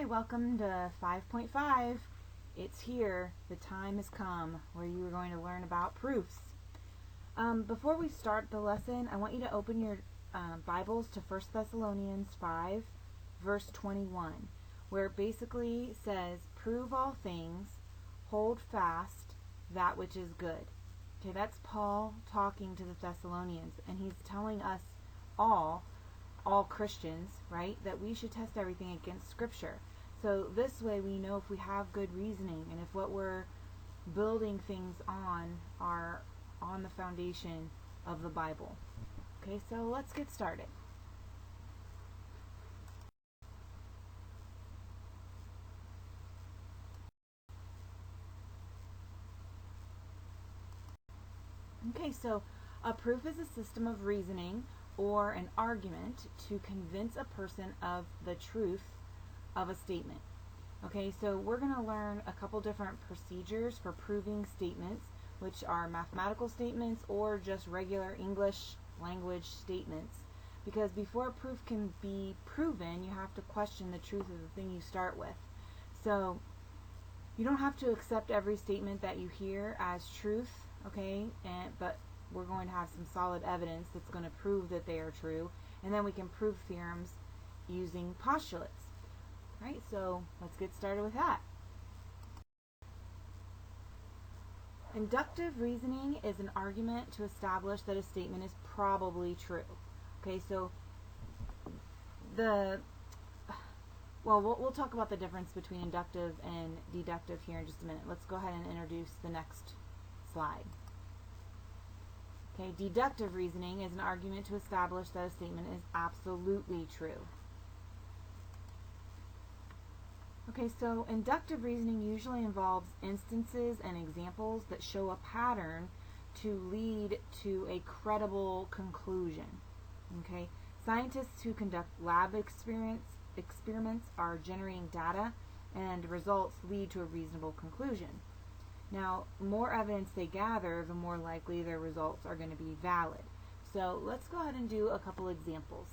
Hi, welcome to 5.5. It's here. The time has come where you are going to learn about proofs. Before we start the lesson, I want you to open your Bibles to 1 Thessalonians 5, verse 21, where it basically says, "Prove all things, hold fast that which is good." Okay, that's Paul talking to the Thessalonians, and he's telling us all Christians, right, that we should test everything against Scripture. So this way we know if we have good reasoning and if what we're building things on are on the foundation of the Bible. Okay, so let's get started. Okay, so a proof is a system of reasoning or an argument to convince a person of the truth of a statement. Okay, so we're going to learn a couple different procedures for proving statements, which are mathematical statements or just regular English language statements. Because before a proof can be proven, you have to question the truth of the thing you start with. So you don't have to accept every statement that you hear as truth, okay, but we're going to have some solid evidence that's going to prove that they are true, and then we can prove theorems using postulates. Right, so let's get started with that. Inductive reasoning is an argument to establish that a statement is probably true. Okay, so we'll talk about the difference between inductive and deductive here in just a minute. Let's go ahead and introduce the next slide. Okay, deductive reasoning is an argument to establish that a statement is absolutely true. Okay, so inductive reasoning usually involves instances and examples that show a pattern to lead to a credible conclusion. Okay, scientists who conduct lab experiments are generating data, and results lead to a reasonable conclusion. Now, more evidence they gather, the more likely their results are going to be valid. So let's go ahead and do a couple examples.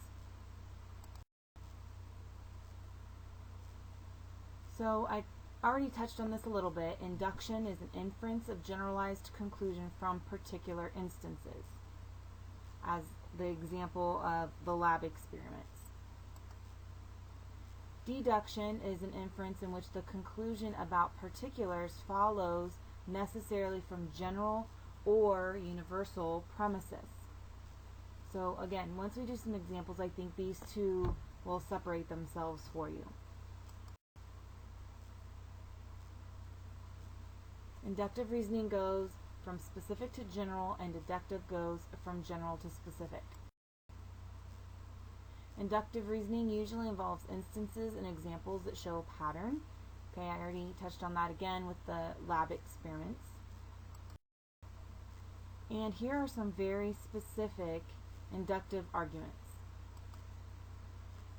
So I already touched on this a little bit. Induction is an inference of generalized conclusion from particular instances, as the example of the lab experiments. Deduction is an inference in which the conclusion about particulars follows necessarily from general or universal premises. So again, once we do some examples, I think these two will separate themselves for you. Inductive reasoning goes from specific to general, and deductive goes from general to specific. Inductive reasoning usually involves instances and examples that show a pattern. Okay, I already touched on that again with the lab experiments. And here are some very specific inductive arguments.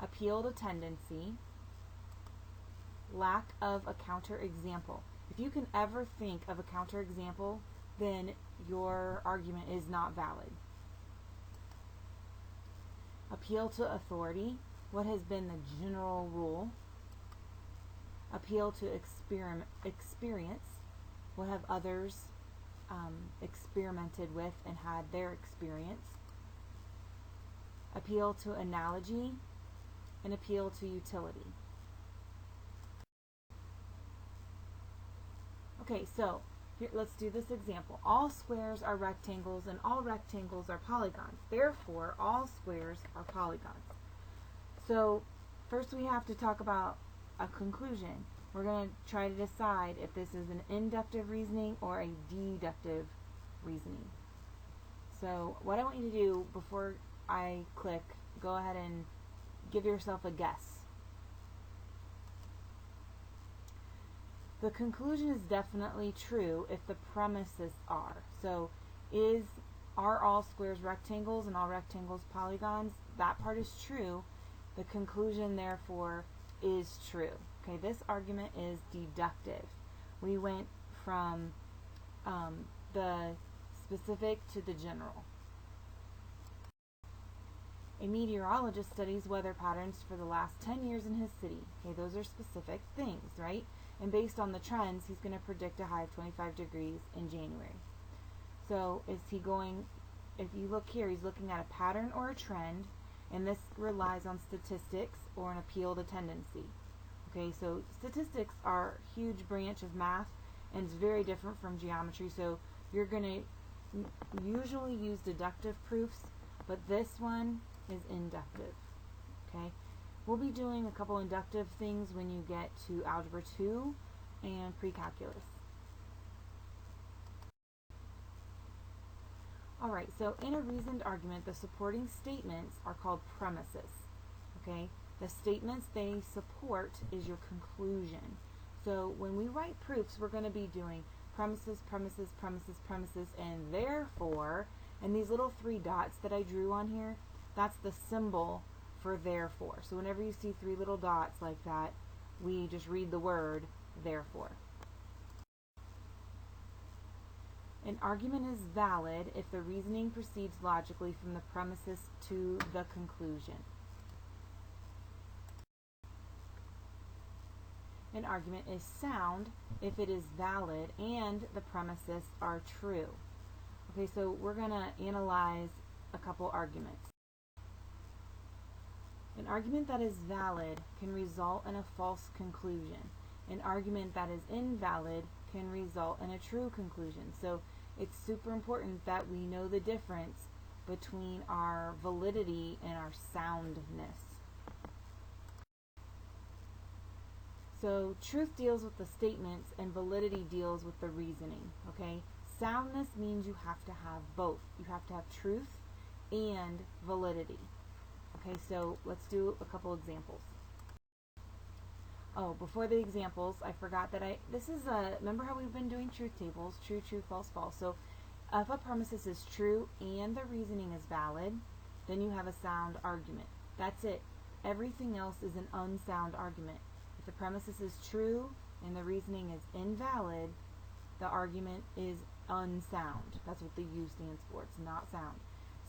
Appeal to tendency, lack of a counterexample. If you can ever think of a counterexample, then your argument is not valid. Appeal to authority. What has been the general rule? Appeal to experience. What have others experimented with and had their experience? Appeal to analogy, and appeal to utility. Okay, so here, let's do this example. All squares are rectangles and all rectangles are polygons. Therefore, all squares are polygons. So first we have to talk about a conclusion. We're going to try to decide if this is an inductive reasoning or a deductive reasoning. So what I want you to do before I click, go ahead and give yourself a guess. The conclusion is definitely true if the premises are. So are all squares rectangles and all rectangles polygons? That part is true. The conclusion, therefore, is true. Okay, this argument is deductive. We went from the specific to the general. A meteorologist studies weather patterns for the last 10 years in his city. Okay, those are specific things, right? And based on the trends, he's going to predict a high of 25 degrees in January. So is he going, if you look here, he's looking at a pattern or a trend, and this relies on statistics or an appeal to tendency. Okay, so statistics are a huge branch of math, and it's very different from geometry, so you're going to usually use deductive proofs, but this one is inductive. Okay, we'll be doing a couple inductive things when you get to Algebra 2 and pre-calculus. Alright, so in a reasoned argument, the supporting statements are called premises. Okay, the statements they support is your conclusion. So when we write proofs, we're going to be doing premises, premises, premises, premises, and therefore, and these little 3 dots that I drew on here, that's the symbol for therefore. So whenever you see 3 little dots like that, we just read the word therefore. An argument is valid if the reasoning proceeds logically from the premises to the conclusion. An argument is sound if it is valid and the premises are true. Okay, so we're going to analyze a couple arguments. An argument that is valid can result in a false conclusion. An argument that is invalid can result in a true conclusion. So it's super important that we know the difference between our validity and our soundness. So truth deals with the statements and validity deals with the reasoning. Okay? Soundness means you have to have both. You have to have truth and validity. Okay, so let's do a couple examples. Oh, before the examples, I forgot that remember how we've been doing truth tables, true, true, false, false. So if a premises is true and the reasoning is valid, then you have a sound argument. That's it. Everything else is an unsound argument. If the premises is true and the reasoning is invalid, the argument is unsound. That's what the U stands for. It's not sound.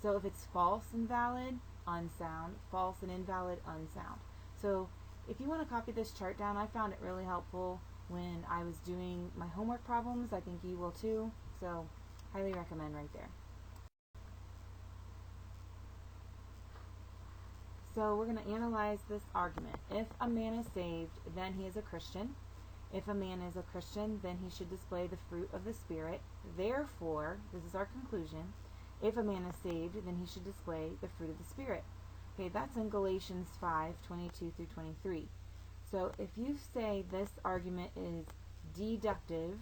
So if it's false and valid, unsound. False and invalid, unsound. So if you want to copy this chart down, I found it really helpful when I was doing my homework problems. I think you will too. So highly recommend right there. So we're going to analyze this argument. If a man is saved, then he is a Christian. If a man is a Christian, then he should display the fruit of the Spirit. Therefore, this is our conclusion, if a man is saved, then he should display the fruit of the Spirit. Okay, that's in Galatians 5:22 through 23. So if you say this argument is deductive,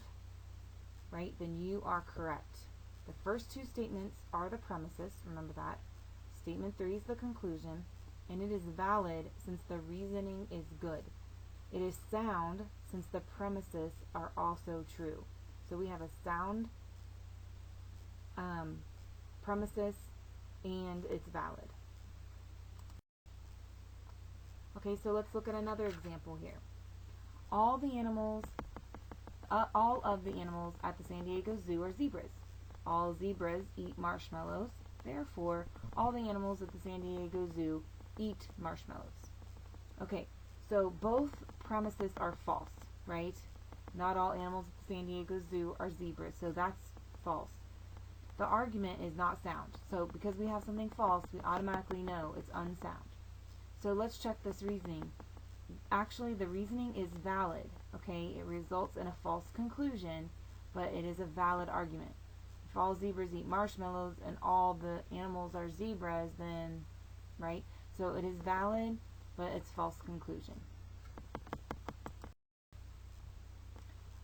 right, then you are correct. The first 2 statements are the premises, remember that. Statement 3 is the conclusion, and it is valid since the reasoning is good. It is sound since the premises are also true. So we have a sound premises and it's valid. Okay, so let's look at another example here. All of the animals at the San Diego Zoo are zebras. All zebras eat marshmallows. Therefore, all the animals at the San Diego Zoo eat marshmallows. Okay, so both premises are false, right? Not all animals at the San Diego Zoo are zebras, so that's false. The argument is not sound. So because we have something false, we automatically know it's unsound. So let's check this reasoning. Actually, the reasoning is valid. Okay, it results in a false conclusion, but it is a valid argument. If all zebras eat marshmallows and all the animals are zebras, then, right? So it is valid, but it's false conclusion.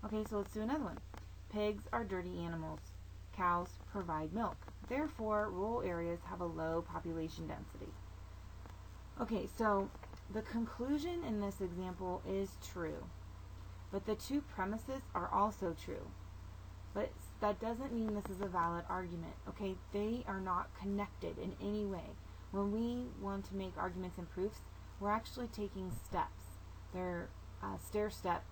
Okay, so let's do another one. Pigs are dirty animals. Cows provide milk. Therefore, rural areas have a low population density. Okay, so the conclusion in this example is true, but the 2 premises are also true. But that doesn't mean this is a valid argument. Okay, they are not connected in any way. When we want to make arguments and proofs, we're actually taking steps. They're stair-step,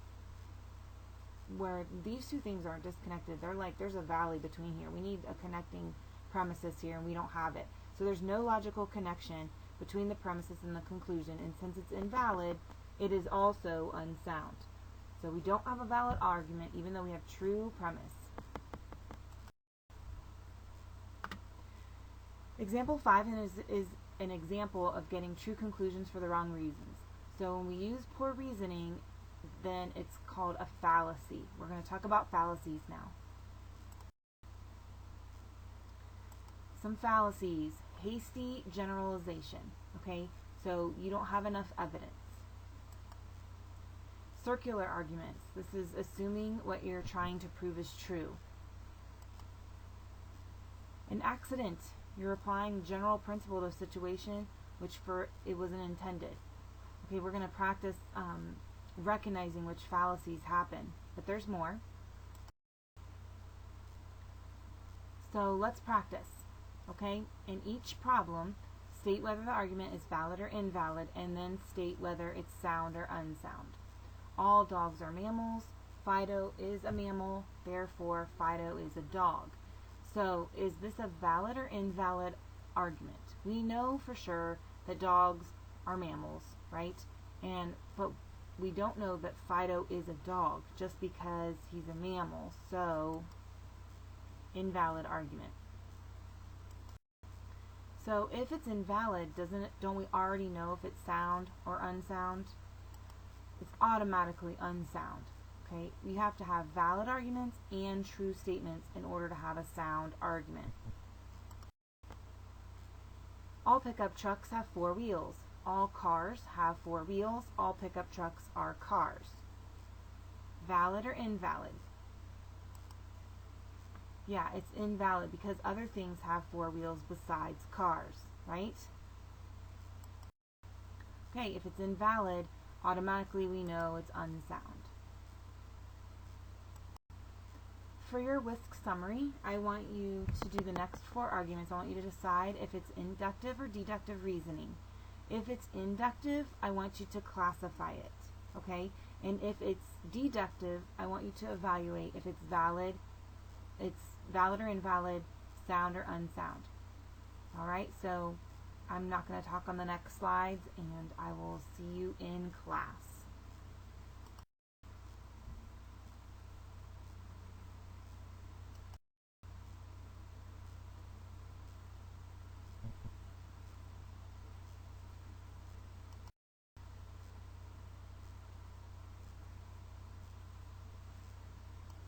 where these 2 things aren't disconnected. They're like, there's a valley between here. We need a connecting premises here, and we don't have it. So there's no logical connection between the premises and the conclusion, and since it's invalid, it is also unsound. So we don't have a valid argument even though we have true premise. Example 5 is an example of getting true conclusions for the wrong reasons. So when we use poor reasoning, then it's called a fallacy. We're going to talk about fallacies now. Some fallacies. Hasty generalization. Okay, so you don't have enough evidence. Circular arguments. This is assuming what you're trying to prove is true. An accident. You're applying the general principle to a situation which it wasn't intended. Okay, we're going to practice recognizing which fallacies happen, but there's more. So let's practice. Okay, in each problem, state whether the argument is valid or invalid, and then state whether it's sound or unsound. All dogs are mammals. Fido is a mammal, therefore Fido is a dog. So is this a valid or invalid argument? We know for sure that dogs are mammals, right? But we don't know that Fido is a dog just because he's a mammal. So invalid argument. So if it's invalid, don't we already know if it's sound or unsound? It's automatically unsound. Okay, we have to have valid arguments and true statements in order to have a sound argument. All pickup trucks have 4 wheels. All cars have 4 wheels. All pickup trucks are cars. Valid or invalid? Yeah, it's invalid because other things have 4 wheels besides cars, right? Okay, if it's invalid, automatically we know it's unsound. For your whisk summary, I want you to do the next 4 arguments. I want you to decide if it's inductive or deductive reasoning. If it's inductive, I want you to classify it, okay? And if it's deductive, I want you to evaluate if it's valid or invalid, sound or unsound. Alright, so I'm not going to talk on the next slides, and I will see you in class.